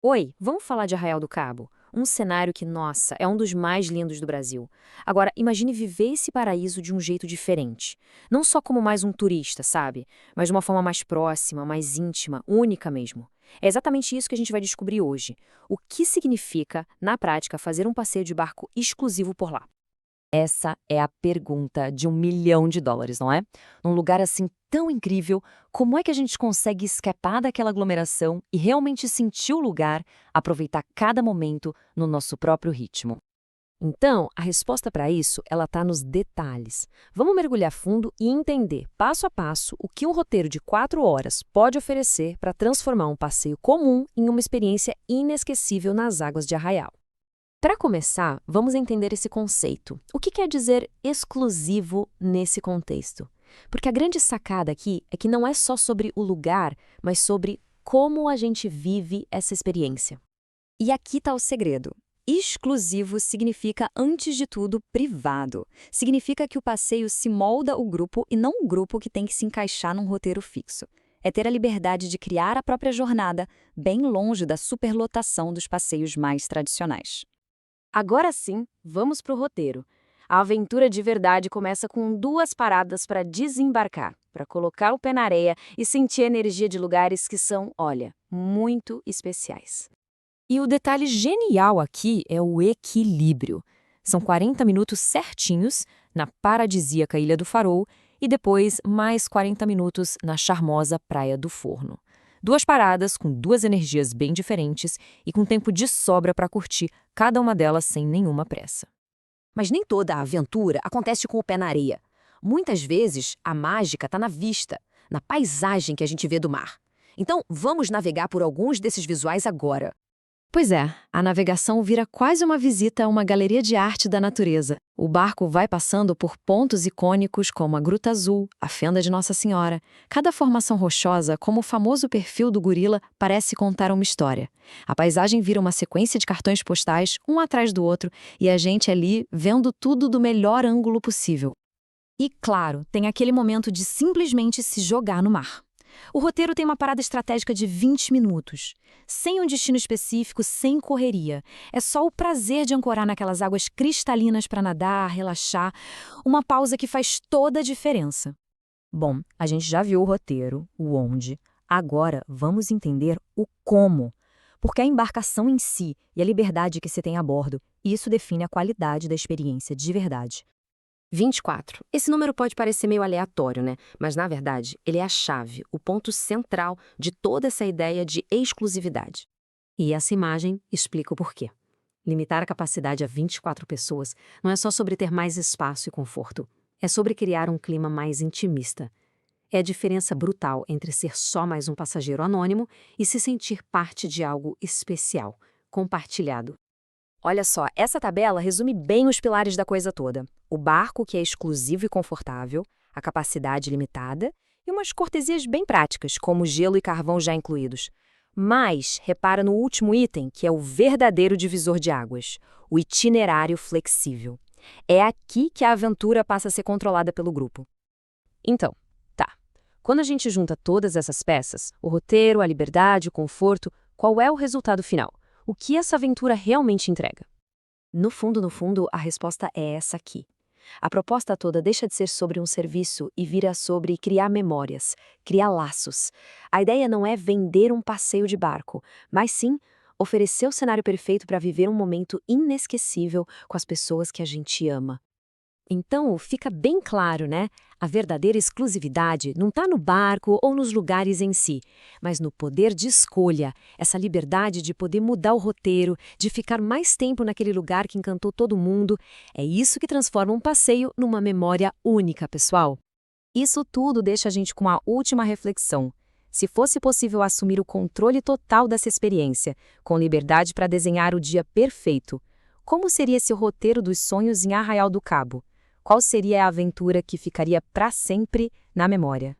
Oi, vamos falar de Arraial do Cabo? Um cenário que, nossa, é um dos mais lindos do Brasil. Agora, imagine viver esse paraíso de um jeito diferente. Não só como mais um turista, sabe? Mas de uma forma mais próxima, mais íntima, única mesmo. É exatamente isso que a gente vai descobrir hoje. O que significa, na prática, fazer um passeio de barco exclusivo por lá? Essa é a pergunta de US$ 1 milhão, não é? Num lugar assim tão incrível, como é que a gente consegue escapar daquela aglomeração e realmente sentir o lugar, aproveitar cada momento no nosso próprio ritmo? Então, a resposta para isso, ela está nos detalhes. Vamos mergulhar fundo e entender, passo a passo, o que um roteiro de 4 horas pode oferecer para transformar um passeio comum em uma experiência inesquecível nas águas de Arraial. Para começar, vamos entender esse conceito. O que quer dizer exclusivo nesse contexto? Porque a grande sacada aqui é que não é só sobre o lugar, mas sobre como a gente vive essa experiência. E aqui está o segredo. Exclusivo significa, antes de tudo, privado. Significa que o passeio se molda o grupo e não o grupo que tem que se encaixar num roteiro fixo. É ter a liberdade de criar a própria jornada, bem longe da superlotação dos passeios mais tradicionais. Agora sim, vamos para o roteiro. A aventura de verdade começa com 2 paradas para desembarcar, para colocar o pé na areia e sentir a energia de lugares que são, olha, muito especiais. E o detalhe genial aqui é o equilíbrio. São 40 minutos certinhos na paradisíaca Ilha do Farol e depois mais 40 minutos na charmosa Praia do Forno. 2 paradas com 2 energias bem diferentes e com tempo de sobra para curtir cada uma delas sem nenhuma pressa. Mas nem toda a aventura acontece com o pé na areia. Muitas vezes, a mágica está na vista, na paisagem que a gente vê do mar. Então, vamos navegar por alguns desses visuais agora. Pois é, a navegação vira quase uma visita a uma galeria de arte da natureza. O barco vai passando por pontos icônicos como a Gruta Azul, a Fenda de Nossa Senhora. Cada formação rochosa, como o famoso perfil do gorila, parece contar uma história. A paisagem vira uma sequência de cartões postais, um atrás do outro, e a gente ali vendo tudo do melhor ângulo possível. E, claro, tem aquele momento de simplesmente se jogar no mar. O roteiro tem uma parada estratégica de 20 minutos. Sem um destino específico, sem correria. É só o prazer de ancorar naquelas águas cristalinas para nadar, relaxar. Uma pausa que faz toda a diferença. Bom, a gente já viu o roteiro, o onde. Agora vamos entender o como. Porque a embarcação em si e a liberdade que se tem a bordo, isso define a qualidade da experiência de verdade. 24. Esse número pode parecer meio aleatório, né? Mas, na verdade, ele é a chave, o ponto central de toda essa ideia de exclusividade. E essa imagem explica o porquê. Limitar a capacidade a 24 pessoas não é só sobre ter mais espaço e conforto. É sobre criar um clima mais intimista. É a diferença brutal entre ser só mais um passageiro anônimo e se sentir parte de algo especial, compartilhado. Olha só, essa tabela resume bem os pilares da coisa toda. O barco, que é exclusivo e confortável, a capacidade limitada e umas cortesias bem práticas, como gelo e carvão já incluídos. Mas, repara no último item, que é o verdadeiro divisor de águas, o itinerário flexível. É aqui que a aventura passa a ser controlada pelo grupo. Então, tá. Quando a gente junta todas essas peças, o roteiro, a liberdade, o conforto, qual é o resultado final? O que essa aventura realmente entrega? No fundo, a resposta é essa aqui. A proposta toda deixa de ser sobre um serviço e vira sobre criar memórias, criar laços. A ideia não é vender um passeio de barco, mas sim oferecer o cenário perfeito para viver um momento inesquecível com as pessoas que a gente ama. Então, fica bem claro, né? A verdadeira exclusividade não está no barco ou nos lugares em si, mas no poder de escolha, essa liberdade de poder mudar o roteiro, de ficar mais tempo naquele lugar que encantou todo mundo. É isso que transforma um passeio numa memória única, pessoal. Isso tudo deixa a gente com a última reflexão. Se fosse possível assumir o controle total dessa experiência, com liberdade para desenhar o dia perfeito, como seria esse roteiro dos sonhos em Arraial do Cabo? Qual seria a aventura que ficaria para sempre na memória?